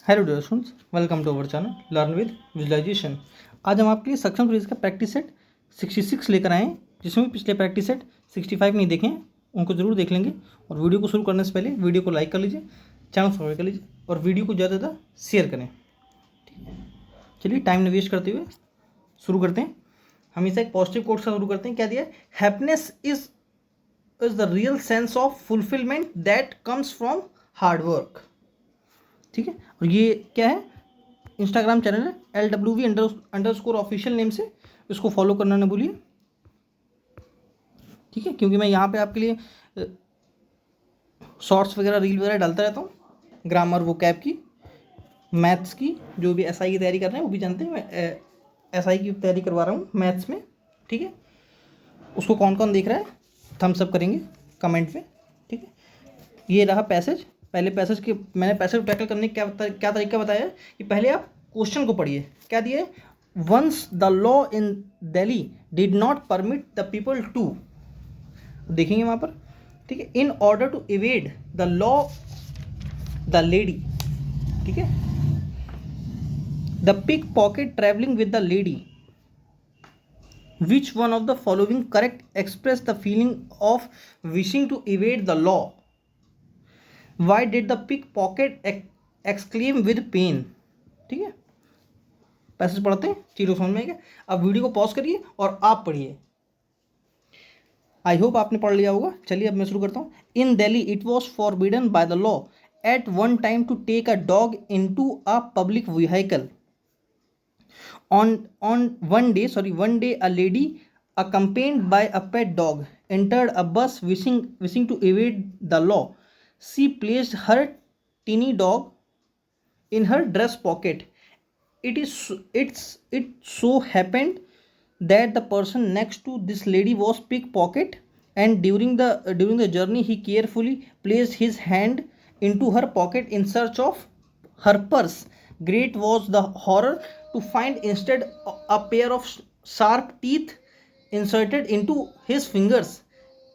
Hello dear students, welcome to our channel learn with visualisation. आज हम आपके लिए सक्षम सीरीज का प्रैक्टिस सेट 66 लेकर आए हैं, जिसमें भी पिछले प्रैक्टिस सेट 65 नहीं देखे हैं उनको जरूर देख लेंगे। और वीडियो को शुरू करने से पहले वीडियो को लाइक कर लीजिए, चैनल सब्सक्राइब कर लीजिए और वीडियो को ज़्यादा से ज़्यादा शेयर करें। चलिए टाइम न वेस्ट करते हुए शुरू करते हैं। हमेशा एक पॉजिटिव कोट से शुरू करते हैं। क्या दिया है? Happiness is the real sense of fulfilment that comes from hard work. ठीक है, और ये क्या है? इंस्टाग्राम चैनल है LWV _ऑफिशियल नेम से, इसको फॉलो करना ना भूलिए। ठीक है, क्योंकि मैं यहाँ पे आपके लिए शॉर्ट्स वगैरह रील वगैरह डालता रहता हूँ। ग्रामर, वोकैब की, मैथ्स की, जो भी SI की तैयारी कर रहे हैं वो भी जानते हैं मैं SI की तैयारी करवा रहा हूँ मैथ्स में। ठीक है, उसको कौन कौन देख रहा है थम्स अप करेंगे कमेंट में। ठीक है, ये रहा पैसेज। पहले पैसेज के मैंने पैसेज टैकल करने का क्या तरीका बताया है कि पहले आप क्वेश्चन को पढ़िए। क्या दिए? Once the law in Delhi did not permit the people to, देखेंगे वहाँ पर। ठीक है, in order to evade the law the lady. ठीक है, the pick pocket travelling with the lady, which one of the following correct express the feeling of wishing to evade the law? Why did the pickpocket exclaim with pain? ठीक है, passage पढ़ते हैं, चीज़ों समझ में आएगा। अब वीडियो को पॉज करिए और आप पढ़िए। आई होप आपने पढ़ लिया होगा। चलिए अब मैं शुरू करता हूँ। इन Delhi it was forbidden by the law at one time to take a dog in to a public vehicle. One day, a lady accompanied by a pet dog entered a bus wishing to evade the law. She placed her teeny dog in her dress pocket. It so happened that the person next to this lady was pickpocket, and during the journey he carefully placed his hand into her pocket in search of her purse. Great was the horror to find instead a pair of sharp teeth inserted into his fingers.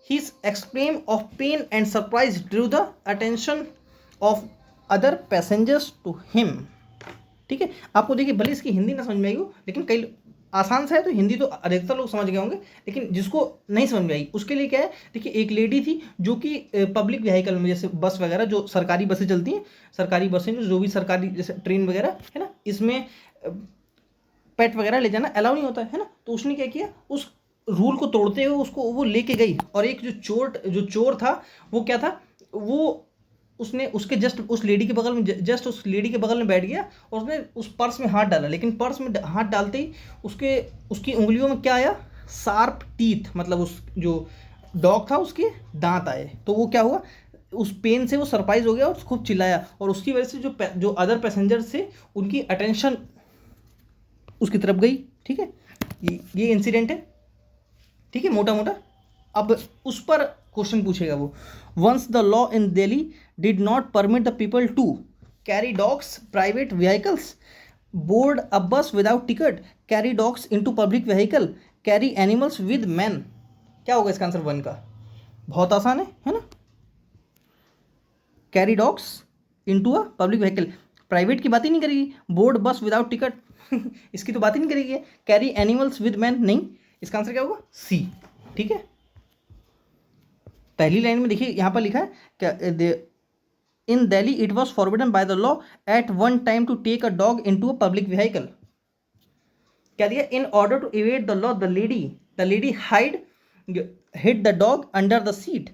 His exclaim of pain and surprise drew the attention of other passengers to him. ठीक है, आपको देखिए भले इसकी हिंदी ना समझ में आई हो, लेकिन कई आसान सा है तो हिंदी तो अधिकतर लोग समझ गए होंगे, लेकिन जिसको नहीं समझ में आई उसके लिए क्या है? देखिए, एक लेडी थी जो कि पब्लिक व्हीकल में, जैसे बस वगैरह, जो सरकारी बसें चलती हैं, सरकारी बसें जो भी सरकारी, जैसे ट्रेन वगैरह है ना, इसमें पेट वगैरह ले जाना अलाउ नहीं होता है ना। तो उसने क्या किया? उस रूल को तोड़ते हुए उसको वो लेके गई, और एक जो चोर था वो क्या था, वो उसने उसके जस्ट उस लेडी के बगल में उस लेडी के बगल में बैठ गया और उसने उस पर्स में हाथ डाला। लेकिन पर्स में हाथ डालते ही उसकी उंगलियों में क्या आया? शार्प टीथ, मतलब उस जो डॉग था उसके दांत आए। तो वो क्या हुआ? उस पेन से वो सरप्राइज हो गया और खूब चिल्लाया, और उसकी वजह से जो अदर पैसेंजर थे उनकी अटेंशन उसकी तरफ गई। ठीक है, ये इंसिडेंट है। ठीक है, मोटा मोटा। अब उस पर क्वेश्चन पूछेगा वो। Once the law in Delhi did not permit the people to carry dogs private vehicles, board अ बस without ticket, carry dogs into public vehicle, carry animals with man. क्या होगा इसका आंसर? 1 का। बहुत आसान है ना। Carry dogs into a public vehicle, private की बात ही नहीं करेगी। बोर्ड बस विदाउट टिकट इसकी तो बात ही नहीं करेगी। कैरी एनिमल्स विद मैन, नहीं। इसका आंसर क्या होगा? C। ठीक है, पहली लाइन में देखिए यहां पर लिखा है, इन Delhi it was forbidden by the law at one time to take a dog in to a public vehicle. क्या दिया? इन order to evade the law the lady hid the dog under the seat,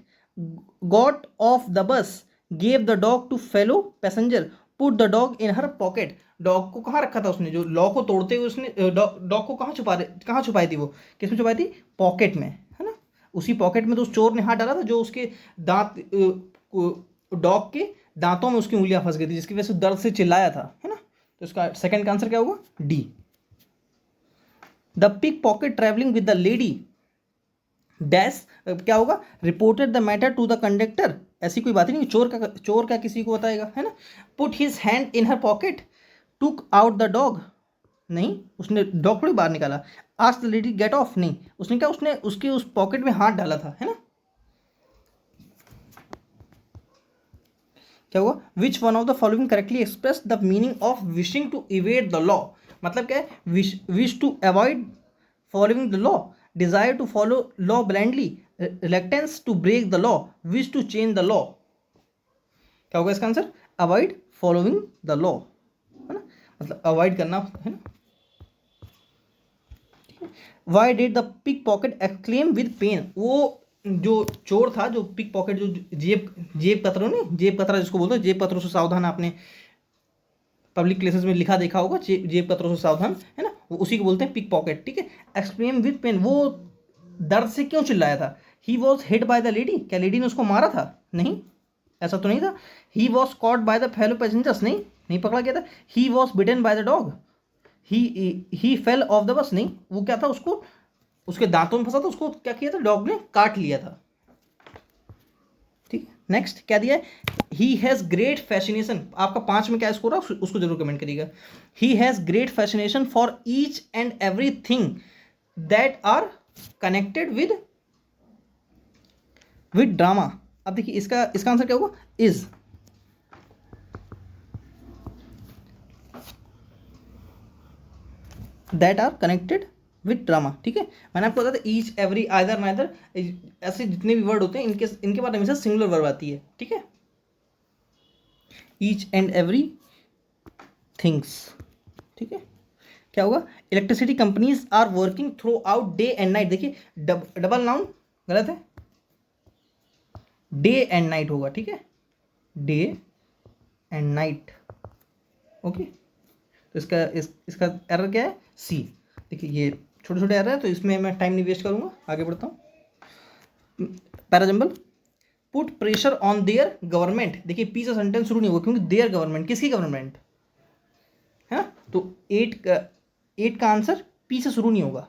got off the bus, gave the dog to fellow passenger, put the dog in her pocket. Dog को कहाँ रखा था उसने? जो law को तोड़ते हुए उसने डॉग को कहाँ छुपाई थी? वो किस में छुपाई थी? पॉकेट में, है ना। उसी पॉकेट में तो उस चोर ने हाथ डाला था जो उसके दांत, डॉग के दांतों में उसकी उंगलियां फंस गई थी, जिसकी वजह से दर्द से चिल्लाया था, है ना। तो इसका सेकंड का आंसर क्या होगा? D। The pick pocket travelling with the lady dash, क्या होगा? Reported the matter to the conductor. ऐसी कोई बात ही नहीं, चोर का किसी को बताएगा, है ना। Put his hand in her pocket, took out the dog, नहीं, उसने डॉग थोड़ी बाहर निकाला। Asked the lady get off, नहीं, उसने क्या, उसने उसके उस पॉकेट में हाथ डाला था, है ना। क्या होगा, which one of the following correctly express the meaning of wishing to evade the law, मतलब क्या है, wish to avoid following the law, desire to follow law blindly, reluctance to break the law, wish to change the law. क्या होगा इसका answer, avoid following the law, है ना, मतलब avoid करना है ना। Why did the pick pocket exclaim with pain, वो जो चोर था, जो पिक पॉकेट, जो जेब कतरों नहीं, जेब कतरा जिसको बोलते हैं, जेब कतरों से सावधान, आपने पब्लिक प्लेसेस में लिखा देखा होगा, जेब कतरों से सावधान, है ना, वो उसी को बोलते हैं पिक पॉकेट, ठीक है। एक्सक्लेम विद पेन, वो दर्द से क्यों चिल्लाया था। He was hit by the lady, क्या लेडी ने उसको मारा था, नहीं, ऐसा तो नहीं था। He was caught by the fellow passengers, नहीं पकड़ा गया था। He was bitten by the dog, he fell off the bus, नहीं, वो क्या था, उसको उसके दांतों में फंसा था, उसको क्या किया था, डॉग ने काट लिया था, ठीक है। नेक्स्ट क्या दिया है, ही हैज़ ग्रेट फैसिनेशन, आपका 5 में क्या स्कोर है उसको जरूर कमेंट करिएगा। He has great fascination for each and every thing that are connected with drama. अब देखिए इसका आंसर क्या होगा, is, that are connected with drama, ठीक है। मैंने आपको बताया था ईच, एवरी, आइदर, नाइदर, ऐसे जितने भी वर्ड होते हैं इनके बाद हमेशा सिंगुलर वर्ब आती है, ठीक है। ईच एंड एवरी थिंग्स, ठीक है। क्या होगा, electricity companies are working throughout day and night, देखिए डबल नाउन गलत है, डे एंड नाइट होगा, ठीक है, डे एंड नाइट, ओके। तो इसका एरर क्या है, सी। देखिए ये छोटे छोटे एरर है, तो इसमें मैं टाइम नहीं वेस्ट करूंगा, आगे बढ़ता हूँ। Parajumble, put pressure on their government, देखिए पी से सेंटेंस शुरू नहीं होगा, क्योंकि देयर गवर्नमेंट, किसकी गवर्नमेंट है ना, तो 8 का आंसर पी से शुरू नहीं होगा,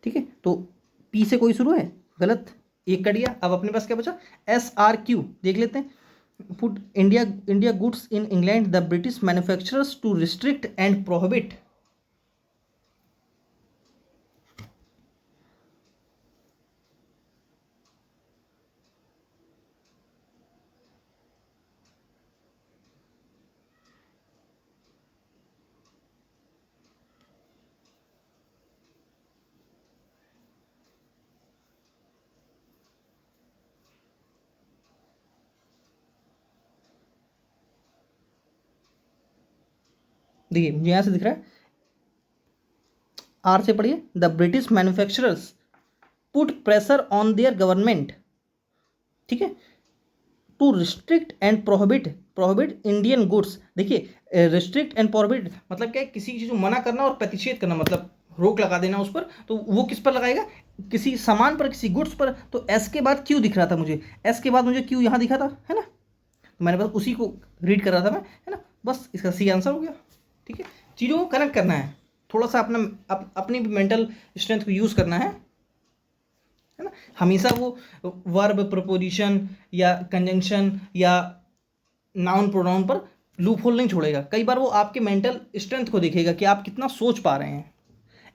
ठीक है। तो पी से कोई शुरू है, गलत, एक कर दिया। अब अपने पास क्या बचा, SRQ देख लेते हैं। Put India goods in England the British manufacturers to restrict and prohibit, देखिए मुझे यहां से दिख रहा है, आर से पढ़िए, the British manufacturers put pressure on their government, ठीक है, to restrict and prohibit Indian goods. देखिए रिस्ट्रिक्ट एंड प्रोहिबिट मतलब क्या है, किसी चीज़ को मना करना और प्रतिषेध करना, मतलब रोक लगा देना उस पर, तो वो किस पर लगाएगा, किसी सामान पर, किसी गुड्स पर। तो एस के बाद क्यू दिख रहा था मुझे, एस के बाद मुझे क्यू यहाँ दिखा था, है ना, तो मैंने बस उसी को रीड कर रहा था मैं, है ना, बस इसका सी आंसर हो गया, ठीक है। चीज़ों को कनेक्ट करना है, थोड़ा सा अपनी मेंटल स्ट्रेंथ को यूज़ करना है ना। हमेशा वो वर्ब, प्रपोजिशन या कंजंक्शन या नाउन प्रोनाउन पर लूप होल नहीं छोड़ेगा, कई बार वो आपके मेंटल स्ट्रेंथ को देखेगा कि आप कितना सोच पा रहे हैं।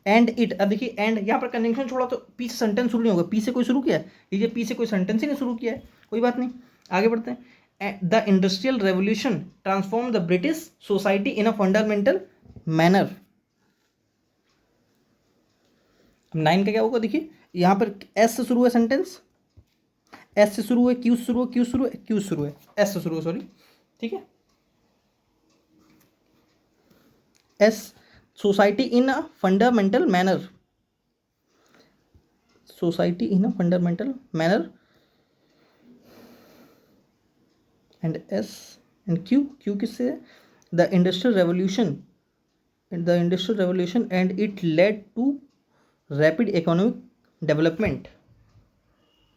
एंड इट, अब देखिए एंड यहाँ पर कंजंक्शन छोड़ा तो पी से सेंटेंस शुरू नहीं होगा, पी से कोई शुरू किया है, लीजिए पी से कोई सेंटेंस ही नहीं शुरू किया है, कोई बात नहीं, आगे बढ़ते हैं। The industrial revolution transform the British society in a fundamental manner. 9 का क्या होगा, देखिए यहाँ पर एस से शुरू है सेंटेंस, एस से शुरू है, क्यू से शुरू है, क्यू शुरू है, क्यू शुरू है, एस से शुरू है, सॉरी, ठीक है। S, society in a fundamental manner, society in a fundamental manner, and S and Q, Q किससे है, the industrial revolution and it led to rapid economic development,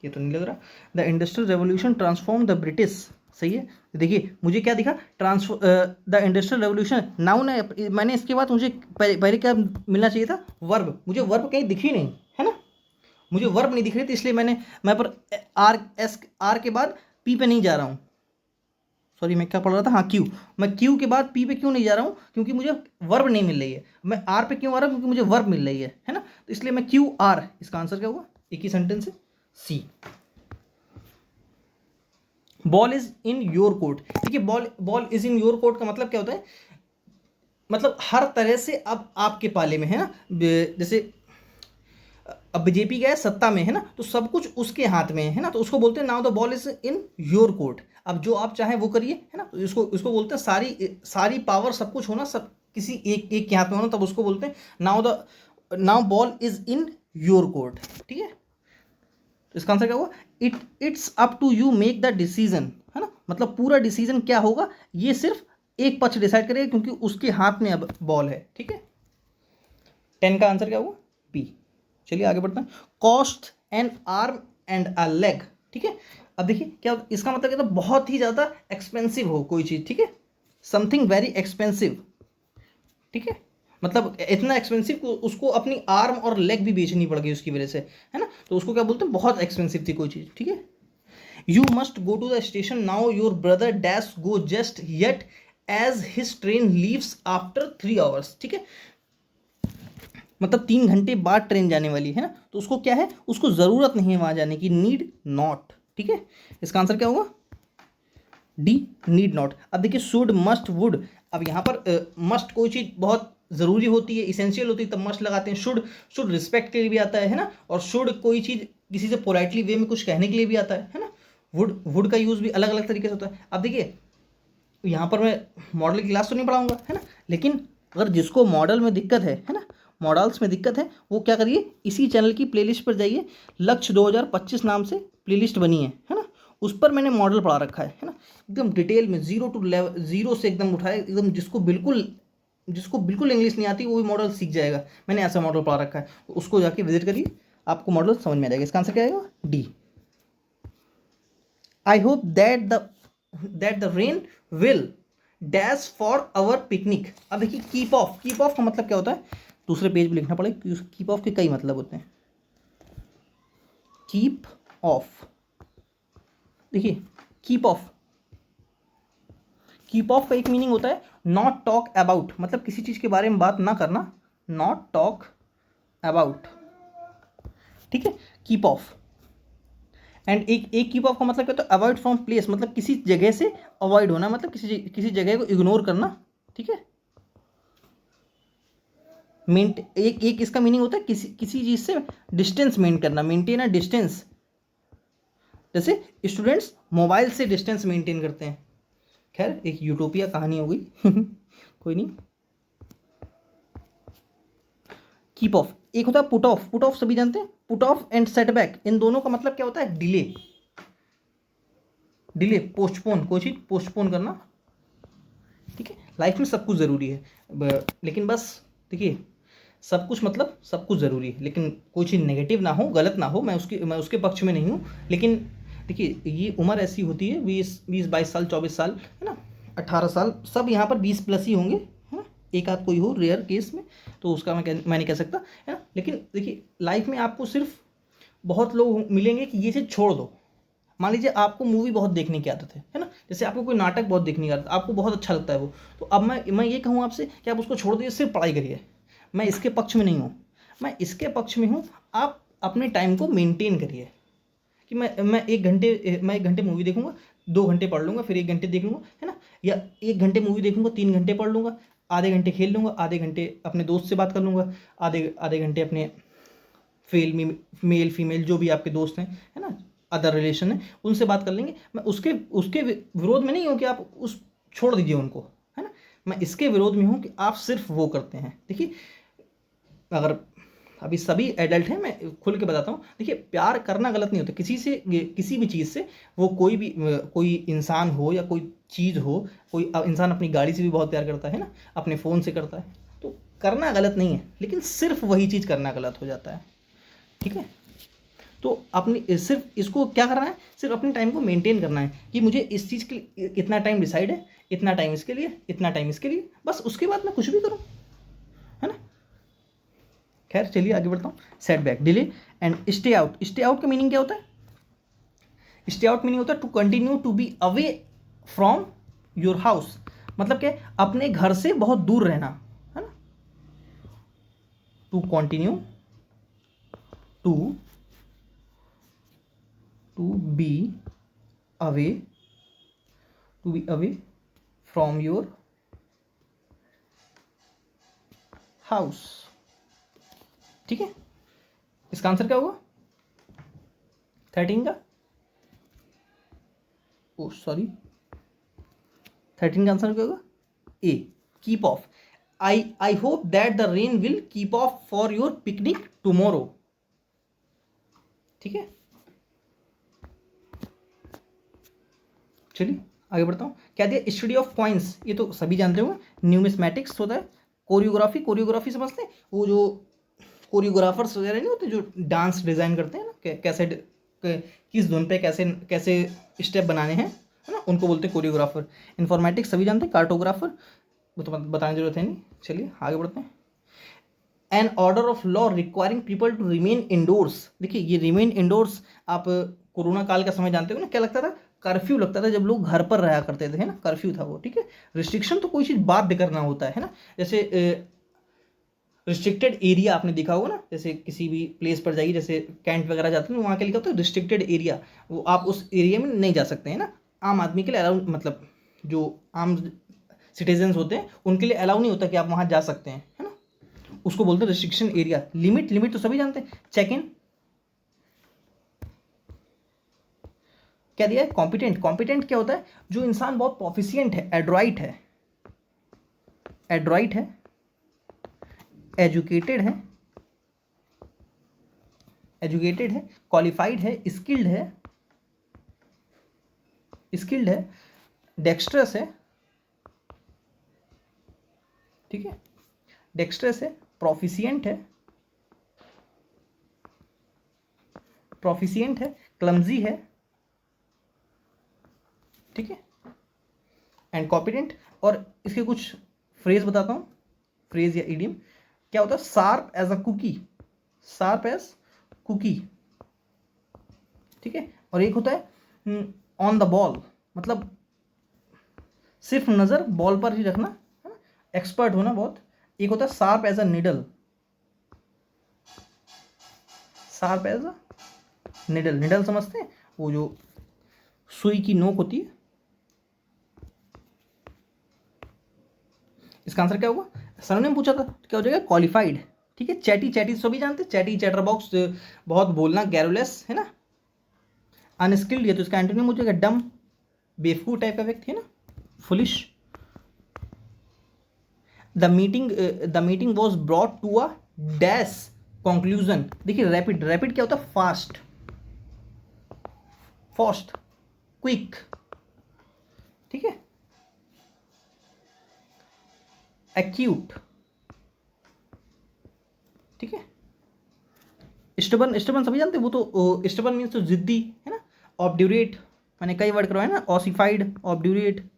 ये तो नहीं लग रहा। The industrial revolution transform the British, सही है। देखिए मुझे क्या दिखा, द इंडस्ट्रियल रेवोल्यूशन नाउन है, मैंने इसके बाद मुझे पहले क्या मिलना चाहिए था, वर्ब, मुझे वर्ब कहीं दिखी नहीं, है ना, मुझे वर्ब नहीं दिख रही थी, इसलिए मैं पर आर के बाद पी पे नहीं जा रहा हूँ, सॉरी मैं क्या पढ़ रहा था, हाँ क्यू, मैं क्यू के बाद पी पे क्यों नहीं जा रहा हूँ, क्योंकि मुझे वर्ब नहीं मिल रही है। मैं आर पे क्यों आ रहा हूँ, क्योंकि मुझे वर्ब मिल रही है ना, तो इसलिए मैं क्यू आर, इसका आंसर क्या होगा, एक ही सेंटेंस है। सी, ball is in your court. देखिए ball is in your court का मतलब क्या होता है, मतलब हर तरह से अब आपके पाले में है ना। जैसे अब बीजेपी गया सत्ता में है ना, तो सब कुछ उसके हाथ में है ना, तो उसको बोलते हैं now the ball is in your court. अब जो आप चाहें वो करिए है ना, तो इसको बोलते हैं सारी पावर, सब कुछ होना, सब किसी एक के हाथ में होना, तब उसको बोलते हैं now ball is in your court. ठीक है, तो इसका आंसर क्या होगा, it's up to you make the decision, है ना, मतलब पूरा डिसीजन क्या होगा ये सिर्फ एक पक्ष डिसाइड करेगा, क्योंकि उसके हाथ में अब बॉल है। ठीक है, 10 का आंसर क्या हुआ, बी। चलिए आगे बढ़ते हैं, cost N arm and a leg. ठीक है, अब देखिए क्या इसका मतलब क्या था, बहुत ही ज़्यादा एक्सपेंसिव हो कोई चीज़। ठीक है, समथिंग वेरी एक्सपेंसिव। ठीक है, मतलब इतना एक्सपेंसिव को उसको अपनी आर्म और लेग भी बेचनी पड़ गई उसकी वजह से, है ना, तो उसको क्या बोलते हैं, बहुत एक्सपेंसिव थी कोई चीज़। ठीक है, you must go to the station now, your brother dash go just yet as his train leaves after 3 hours. ठीक है, मतलब 3 घंटे बाद ट्रेन जाने वाली है ना, तो उसको क्या है, उसको ज़रूरत नहीं है वहाँ जाने की, नीड नॉट। ठीक है, इसका आंसर क्या होगा, डी, नीड नॉट। अब देखिए शुड, मस्ट, वुड, अब यहाँ पर मस्ट कोई चीज़ बहुत ज़रूरी होती है, इसेंशियल होती है, तब मस्ट लगाते हैं। शुड रिस्पेक्ट के लिए भी आता है ना, और शुड कोई चीज़ किसी से पोलाइटली वे में कुछ कहने के लिए भी आता है ना। वुड का यूज़ भी अलग अलग तरीके से होता है। अब देखिए यहाँ पर मैं मॉडल की क्लास तो नहीं पढ़ाऊंगा है ना, लेकिन अगर जिसको मॉडल में दिक्कत है ना, मॉडल्स में दिक्कत है, वो क्या करिए, इसी चैनल की प्लेलिस्ट पर जाइए, लक्ष्य 2025 नाम से प्लेलिस्ट बनी है ना, उस पर मैंने मॉडल पढ़ा रखा है ना, एकदम डिटेल में जीरो से एकदम उठाए, एकदम जिसको बिल्कुल इंग्लिश नहीं आती वो भी मॉडल सीख जाएगा, मैंने ऐसा मॉडल पढ़ा रखा है, उसको जाके विजिट करिए, आपको मॉडल समझ में आ जाएगा। इसका आंसर क्या आएगा, D. I hope that the rain will dash for our picnic. अब देखिए कीप ऑफ का मतलब क्या होता है, दूसरे पेज पे लिखना पड़ेगा, कीप ऑफ के कई मतलब होते हैं। कीप ऑफ, देखिए कीप ऑफ का एक मीनिंग होता है नॉट टॉक अबाउट, मतलब किसी चीज़ के बारे में बात ना करना, नॉट टॉक अबाउट। ठीक है, कीप ऑफ। एंड एक कीप ऑफ का मतलब क्या होता है, अवॉइड फ्रॉम प्लेस, मतलब किसी जगह से अवॉइड होना, मतलब किसी जगह को इग्नोर करना। ठीक है, एक इसका मीनिंग होता है किसी चीज़ से डिस्टेंस मेंटेन करना, मेंटेन अ डिस्टेंस, जैसे स्टूडेंट्स मोबाइल से डिस्टेंस मेंटेन करते हैं। खैर एक यूटोपिया कहानी हो गई कोई नहीं। कीप ऑफ, एक होता है पुट ऑफ सभी जानते हैं, पुट ऑफ एंड सेटबैक, इन दोनों का मतलब क्या होता है, डिले, पोस्टपोन, कोई चीज़ पोस्टपोन करना। ठीक है, लाइफ में सब कुछ ज़रूरी है, लेकिन बस देखिए सब कुछ मतलब सब कुछ ज़रूरी है, लेकिन कोई चीज़ नेगेटिव ना हो, गलत ना हो, मैं उसके पक्ष में नहीं हूँ, लेकिन देखिए ये उम्र ऐसी होती है, 20-22 साल, 24 साल, है ना, 18 साल, सब यहाँ पर 20+ ही होंगे, है ना, एक आध कोई हो रेयर केस में, तो उसका मैं नहीं कह सकता है ना, लेकिन देखिए लाइफ में आपको सिर्फ बहुत लोग मिलेंगे कि ये चीज़ छोड़ दो। मान लीजिए आपको मूवी बहुत देखने की आदत है ना, जैसे आपको कोई नाटक बहुत देखने की आदत, आपको बहुत अच्छा लगता है वो, तो अब मैं ये कहूँ आपसे कि आप उसको छोड़ दीजिए, सिर्फ पढ़ाई करिए, मैं इसके पक्ष में नहीं हूँ, मैं इसके पक्ष में हूँ, आप अपने टाइम को मेंटेन करिए, कि मैं 1 घंटे मूवी देखूंगा, 2 घंटे पढ़ लूँगा, फिर 1 घंटे देख लूँगा, है ना, या 1 घंटे मूवी देखूंगा, 3 घंटे पढ़ लूँगा, आधे घंटे खेल लूँगा, आधे घंटे अपने दोस्त से बात कर लूँगा, आधे आधे घंटे अपने मेल फीमेल जो भी आपके दोस्त हैं, है ना, अदर रिलेशन है, उनसे बात कर लेंगे। मैं उसके विरोध में नहीं हूँ कि आप उस छोड़ दीजिए उनको, है ना, मैं इसके विरोध में हूँ कि आप सिर्फ वो करते हैं। देखिए अगर अभी सभी एडल्ट हैं, मैं खुल के बताता हूँ, देखिए प्यार करना गलत नहीं होता किसी से, किसी भी चीज़ से, वो कोई इंसान हो या कोई चीज़ हो, कोई इंसान अपनी गाड़ी से भी बहुत प्यार करता है ना, अपने फ़ोन से करता है, तो करना गलत नहीं है, लेकिन सिर्फ वही चीज़ करना गलत हो जाता है। ठीक है, तो अपनी सिर्फ इसको क्या करना है, सिर्फ अपने टाइम को मेंटेन करना है, कि मुझे इस चीज़ के लिए इतना टाइम डिसाइड है, इतना टाइम इसके लिए, इतना टाइम इसके लिए, बस उसके बाद मैं कुछ भी करूँ, है ना। खैर चलिए आगे बढ़ता हूँ, setback, delay and stay out का मीनिंग क्या होता है, स्टे आउट मीनिंग होता है to continue to be away from your house, मतलब क्या, अपने घर से बहुत दूर रहना, है ना, to continue to to be away, to be away from your house. ठीक है, इसका आंसर क्या होगा 13 का? ओ सॉरी, 13 का आंसर क्या होगा? ए, keep of. I hope that the rain will keep of for your picnic tomorrow. ठीक है, चलिए आगे बढ़ता हूँ। क्या दिया? स्टडी ऑफ कॉइन्स, ये तो सभी जानते होंगे। न्यूमिस्मैटिक्स होता है। कोरियोग्राफी, कोरियोग्राफी समझते हैं? वो जो कोरियोग्राफर्स वगैरह नहीं होते जो डांस डिजाइन करते हैं ना, कैसे किस धुन पे कैसे कैसे स्टेप बनाने हैं, है ना, उनको बोलते हैं कोरियोग्राफर। इन्फॉर्मेटिक्स सभी जानते हैं। कार्टोग्राफर वो तो बताने की जरूरत है नहीं। चलिए आगे बढ़ते हैं। An order of law requiring people to remain indoors. देखिए ये रिमेन इंडोर्स, आप कोरोना काल का समय जानते हो ना, क्या लगता था? कर्फ्यू लगता था, जब लोग घर पर रहा करते थे, है ना, कर्फ्यू था वो। ठीक है, रिस्ट्रिक्शन तो कोई चीज़ बाध्य करना होता है ना। जैसे रिस्ट्रिक्टेड एरिया आपने देखा होगा ना, जैसे किसी भी प्लेस पर जाइए, जैसे कैंट वगैरह जाते हैं वहाँ के लिखा होता है रिस्ट्रिक्टेड एरिया, वो आप उस एरिया में नहीं जा सकते हैं ना। आम आदमी के लिए अलाउ, मतलब जो आम सिटीजन्स होते हैं उनके लिए अलाउ नहीं होता कि आप वहाँ जा सकते हैं, है ना, उसको बोलते हैं रिस्ट्रिक्शन एरिया। लिमिट, लिमिट तो सभी जानते हैं। चेक इन क्या दिया है? कॉम्पिटेंट। कॉम्पिटेंट क्या होता है? जो इंसान बहुत प्रोफिशिएंट है, एड्रॉइट है, एड्रॉइट है, एजुकेटेड है, एजुकेटेड है, क्वालिफाइड है, स्किल्ड है, स्किल्ड है, डेक्स्ट्रस है। ठीक है, डेक्स्ट्रस है, प्रोफिशिएंट है, प्रोफिशिएंट है, क्लमजी है। ठीक है, एंड कॉम्पिटेंट। और इसके कुछ फ्रेज बताता हूँ, फ्रेज या इडियम। क्या होता है? Sharp as a cookie, sharp as cookie. ठीक है, और एक होता है ऑन द बॉल, मतलब सिर्फ नज़र बॉल पर ही रखना, है ना, एक्सपर्ट होना बहुत। एक होता है sharp as a needle, sharp as a needle. Needle समझते हैं? वो जो सुई की नोक होती है। इसका आंसर क्या होगा? सर ने पूछा था, क्या हो जाएगा? क्वालिफाइड। ठीक है, चैटी, चैटी सभी जानते हैं, चैटी, चैटर बॉक्स, बहुत बोलना, गैरोलेस, है ना। अनस्किल्ड, ये तो इसका एंटोनिम हो जाएगा डम, बेवकूफ टाइप का व्यक्ति, है ना, foolish. The meeting was brought to a dash conclusion. देखिए रैपिड, रैपिड क्या होता है? Fast, fast, quick. ठीक है, एक्यूट। ठीक है, स्टबन, स्टबन सभी जानते हैं, वो तो स्टबन मीन्स तो जिद्दी, है ना। ऑब्ड्यूरेट, मैंने कई वर्ड करवाए ना, ऑसिफाइड, ऑब्ड्यूरेट,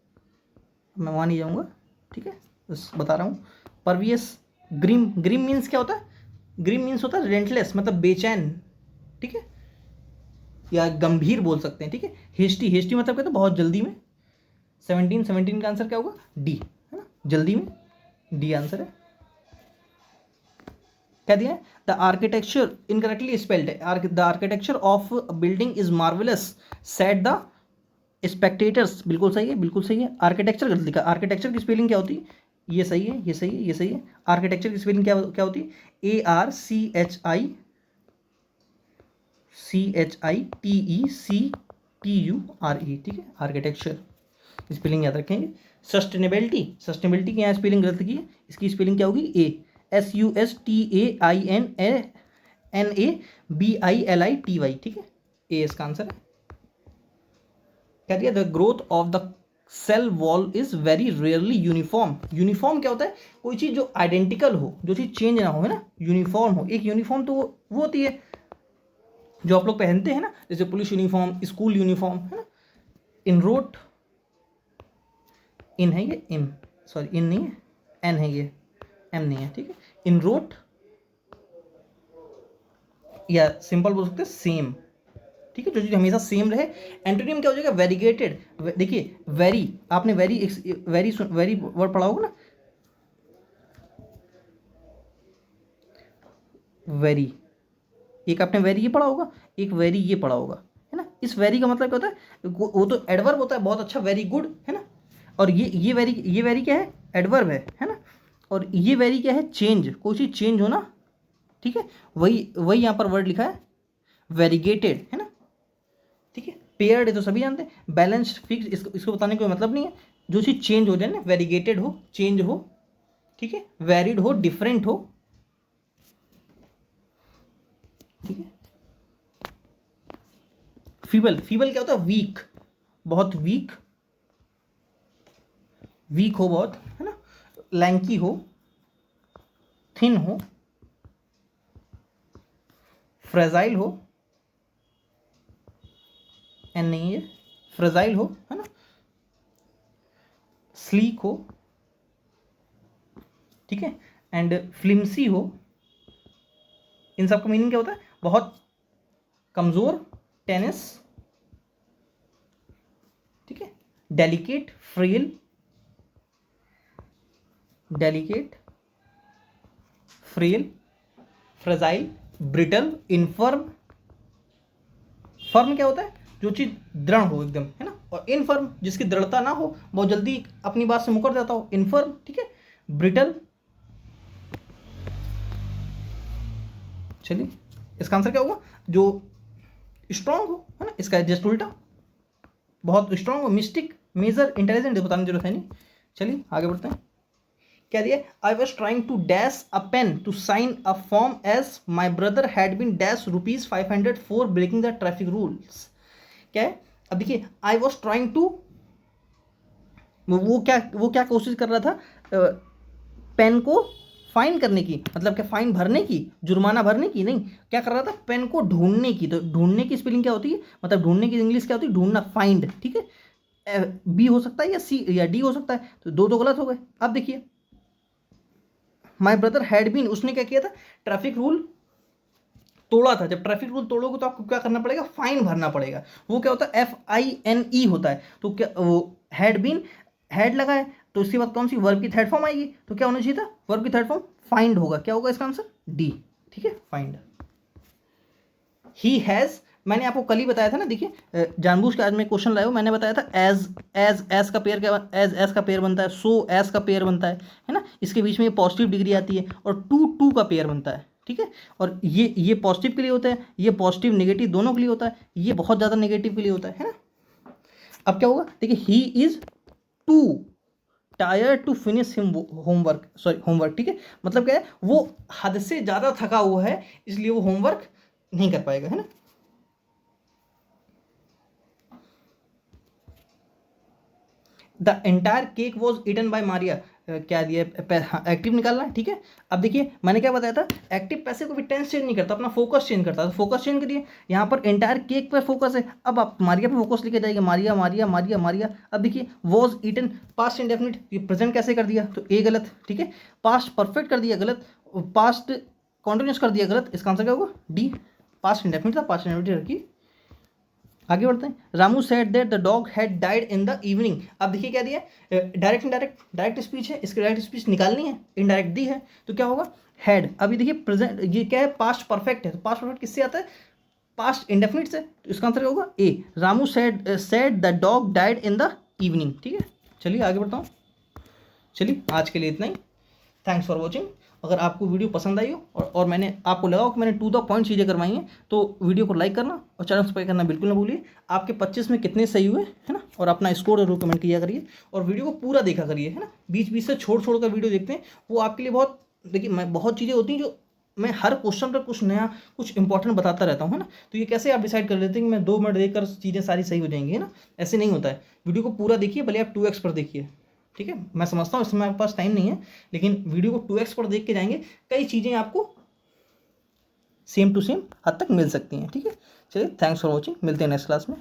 मैं वहाँ नहीं जाऊँगा। ठीक है, बस बता रहा हूँ। परवियस, ग्रीम, ग्रीम मीन्स क्या होता है? ग्रीम मीन्स होता है रेंटलेस, मतलब बेचैन। ठीक है, या गंभीर बोल सकते हैं। ठीक है, हेस्टी, हेस्टी मतलब क्या था? बहुत जल्दी में। 17, 17 का आंसर क्या होगा? डी, है ना, जल्दी में, डी आंसर है। क्या दिया है? द आर्किटेक्चर, इनकरेक्टली स्पेल्ड है, the architecture of building is marvellous set the spectators. बिल्कुल सही है, बिल्कुल सही है। आर्किटेक्चर गलत लिखा। आर्किटेक्चर की स्पेलिंग क्या होती है? ये सही है, ये सही है, ये सही है। आर्किटेक्चर की स्पेलिंग क्या क्या होती है? ARCHITECTURE। ठीक है, आर्किटेक्चर स्पेलिंग याद रखेंगे। सस्टेनेबिलिटी, सस्टेनेबिलिटी की यहाँ स्पेलिंग गलत की है, इसकी स्पेलिंग क्या होगी? SUSTAINNABILITY। ठीक है, ए इसका आंसर है। क्या दिया? The growth of the cell wall is very rarely uniform. Uniform क्या होता है? कोई चीज़ जो आइडेंटिकल हो, जो चीज़ चेंज ना हो, है ना, यूनिफॉर्म हो। एक यूनिफॉर्म तो वो होती है जो आप लोग पहनते हैं ना, जैसे पुलिस यूनिफॉर्म, स्कूल यूनिफॉर्म, है ना। इनरोट, इन है ये, इन, सॉरी इन नहीं है, एन है ये, एम नहीं है। ठीक है, इनरोट, या सिंपल बोल सकते हैं सेम। ठीक है, जो चीज़ हमेशा सेम रहे। एंटोनिम क्या हो जाएगा? वेरीगेटेड। देखिए वेरी, आपने वेरी, वेरी, वेरी वर्ड पढ़ा होगा ना, वेरी। एक आपने वेरी ये पढ़ा होगा, एक वेरी ये पढ़ा होगा, है ना। इस वेरी का मतलब क्या होता है, वो तो एडवर्ब होता है, बहुत अच्छा, वेरी गुड, है ना। और ये वेरी क्या है, एडवर्ब है ना। और ये वेरी क्या है, चेंज, कोई चीज़ चेंज होना, ठीक है। वही वही यहाँ पर वर्ड लिखा है वेरीगेटेड, है ना, ठीक है। पेयर्ड है तो सभी जानते हैं, बैलेंस्ड, फिक्स, इसको बताने का कोई मतलब नहीं है। जो चीज़ चेंज हो जाए ना, वेरीगेटेड हो, चेंज हो, ठीक है, वेरिड हो, डिफरेंट हो, ठीक है। फीबल, फीबल क्या होता है, वीक, बहुत वीक, वीक हो बहुत, है ना। लैंकी हो, थिन हो, फ्रेजाइल हो, एन नहीं है, फ्रेजाइल हो, है ना, स्लीक हो, ठीक है, एंड फ्लिम्सी हो। इन सब का मीनिंग क्या होता है, बहुत कमजोर, टेनिस, ठीक है, delicate, frail, delicate, frail, fragile, brittle, infirm. Firm क्या होता है, जो चीज दृढ़ हो एकदम, है ना। और इनफर्म, जिसकी दृढ़ता ना हो, बहुत जल्दी अपनी बात से मुकर जाता हो, इनफर्म, ठीक है। ब्रिटल, चलिए इसका आंसर क्या होगा, जो स्ट्रांग हो, है ना, इसका जस्ट उल्टा, बहुत स्ट्रांग हो, मिस्टिक, मेजर, इंटेलिजेंट, बताने की जरूरत है नहीं। चलिए आगे बढ़ते हैं। क्या दिया, I was trying to dash a pen to sign a form as my brother had been dash ₹500 for breaking the traffic rules. क्या है, अब देखिए, आई वॉज ट्राइंग टू, वो क्या कोशिश कर रहा था, पेन को फाइन करने की, मतलब क्या, फाइन भरने की, जुर्माना भरने की नहीं, क्या कर रहा था, पेन को ढूंढने की। तो ढूंढने की स्पेलिंग क्या होती है, मतलब ढूंढने की इंग्लिश क्या होती है, ढूंढना, फाइंड, ठीक है। बी हो सकता है या सी या डी हो सकता है, तो दो गलत हो गए। अब देखिए, माई ब्रदर हैड बीन, उसने क्या किया था, ट्रैफिक रूल तोड़ा था। जब ट्रैफिक रूल तोड़ोगे तो आपको क्या करना पड़ेगा, फाइन भरना पड़ेगा। वो क्या होता है, FINE होता है। तो क्या वो हैड बीन, हैड लगा है, तो इसके बाद कौन सी वर्ब की थर्ड फॉर्म आएगी, तो क्या होना चाहिए था, वर्ब की थर्ड फॉर्म फाइंड होगा। क्या होगा इसका आंसर, डी, ठीक है, फाइंड। ही हैज, मैंने आपको कल ही बताया था ना, देखिए जानबूझ के आज मैं क्वेश्चन लाया हूँ, मैंने बताया था एज का पेयर क्या, एज का पेयर बनता है, सो एज का पेयर बनता है ना। इसके बीच में ये पॉजिटिव डिग्री आती है, और टू का पेयर बनता है, ठीक है। और ये पॉजिटिव के लिए होता है, ये पॉजिटिव नेगेटिव दोनों के लिए होता है, ये बहुत ज़्यादा नेगेटिव के लिए होता है ना। अब क्या होगा, देखिए, he is too tired to finish him homework, ठीक है। मतलब क्या है, वो हद से ज़्यादा थका हुआ है, इसलिए वो होमवर्क नहीं कर पाएगा, है ना। The entire cake was eaten by Maria, क्या दिया, एक्टिव निकालना है, ठीक है। अब देखिए, मैंने क्या बताया था, एक्टिव पैसे को भी टेंस चेंज नहीं करता, अपना फोकस चेंज करता है। तो फोकस चेंज करिए, यहाँ पर एंटायर केक पर फोकस है, अब आप मारिया पे फोकस लेके जाइए, मारिया मारिया मारिया मारिया। अब देखिए, वॉज ईटन, पास्ट इंडेफिनिट, ये प्रेजेंट कैसे कर दिया, तो ए गलत, ठीक है। पास्ट परफेक्ट कर दिया गलत, पास्ट कॉन्टिन्यूस कर दिया गलत, इसका आंसर क्या होगा, डी, पास्ट इंडेफिनिट था, पास्ट इंडेफिनिट रखिए। आगे बढ़ते हैं। Ramu said that the dog had died in the evening. अब देखिए क्या दिया है, डायरेक्ट इनडायरेक्ट, डायरेक्ट स्पीच है, इसकी डायरेक्ट स्पीच निकालनी है, इनडायरेक्ट दी है, तो क्या होगा, हैड। अभी देखिए प्रेजेंट, ये क्या है, पास्ट परफेक्ट है, तो पास्ट परफेक्ट किससे आता है, पास्ट इंडेफिनिट से, तो इसका आंसर होगा ए, Ramu said the dog died in the evening, ठीक है। चलिए आगे बढ़ता हूँ। चलिए आज के लिए इतना ही, थैंक्स फॉर वॉचिंग। अगर आपको वीडियो पसंद आई हो और मैंने आपको लगा हो कि मैंने टू द पॉइंट चीज़ें करवाई हैं, तो वीडियो को लाइक करना और चैनल सब्सक्राइब करना बिल्कुल ना भूलिए। आपके 25 में कितने सही हुए, है ना, और अपना स्कोर जरूर कमेंट किया करिए, और वीडियो को पूरा देखा करिए, है ना। बीच बीच से छोड़ कर वीडियो देखते हैं, वो आपके लिए बहुत, देखिए, मैं बहुत चीज़ें होती हैं जो मैं हर क्वेश्चन पर कुछ नया, कुछ इंपॉर्टेंट बताता रहता हूँ, है ना। तो ये कैसे आप डिसाइड कर लेते हैं कि मैं 2 मिनट देखकर चीज़ें सारी सही हो जाएंगी, है ना। ऐसे नहीं होता है, वीडियो को पूरा देखिए, भले आप 2x पर देखिए, ठीक है। मैं समझता हूँ इसमें आपके पास टाइम नहीं है, लेकिन वीडियो को 2x पर देख के जाएंगे, कई चीज़ें आपको सेम टू सेम हद तक मिल सकती हैं, ठीक है। चलिए, थैंक्स फॉर वॉचिंग, मिलते हैं नेक्स्ट क्लास में।